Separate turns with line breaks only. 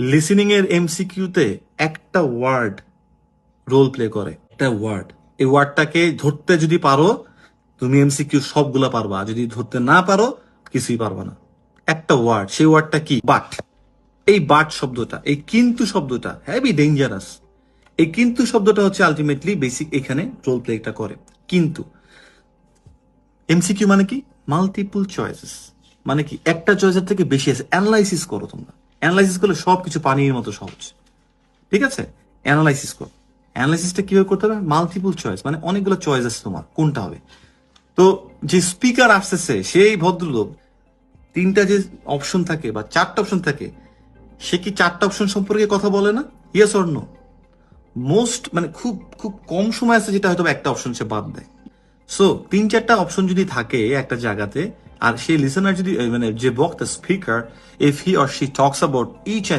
Listening এর এমসিকিউতে একটা ওয়ার্ড রোল প্লে করে, একটা ওয়ার্ড। এই ওয়ার্ডটাকে ধরতে যদি পারো তুমি এমসিকিউ সবগুলা পারবা, যদি ধরতে না পারো কিছুই পারবা না। একটা ওয়ার্ড, সেই ওয়ার্ডটা কি? বাট। এই বাট শব্দটা, এই কিন্তু শব্দটা হেভি ডেঞ্জারাস। এই কিন্তু শব্দটা হচ্ছে আলটিমেটলি বেসিক এখানে রোল প্লেটা করে। কিন্তু এমসিকিউ মানে কি? Multiple choices. মানে কি? একটা চয়েসের থেকে বেশি আছে। অ্যানালাইসিস করো তোমরা। অ্যানালাইসিস করলে সবকিছু পানির মতো সহজ। ঠিক আছে? অ্যানালাইসিস করো। অ্যানালাইসিসটা কিভাবে করতে হবে? মাল্টিপল চয়েস, মানে অনেকগুলো চয়েস আছে তোমার, কোনটা হবে। তো যে স্পিকার আসতেছে সেই ভদ্রলোক তিনটা যে অপশন থাকে বা চারটা অপশন থাকে, সে কি চারটা অপশন সম্পর্কে কথা বলে না? Yes or no? মোস্ট মানে খুব খুব কম সময় আছে যেটা হয়তো একটা অপশন সে বাদ দেয়। সো তিন চারটা অপশন যদি থাকে একটা জায়গাতে, আর সেই লিসেনার যদি মানে যে বক্তা speaker, if he or she talks about each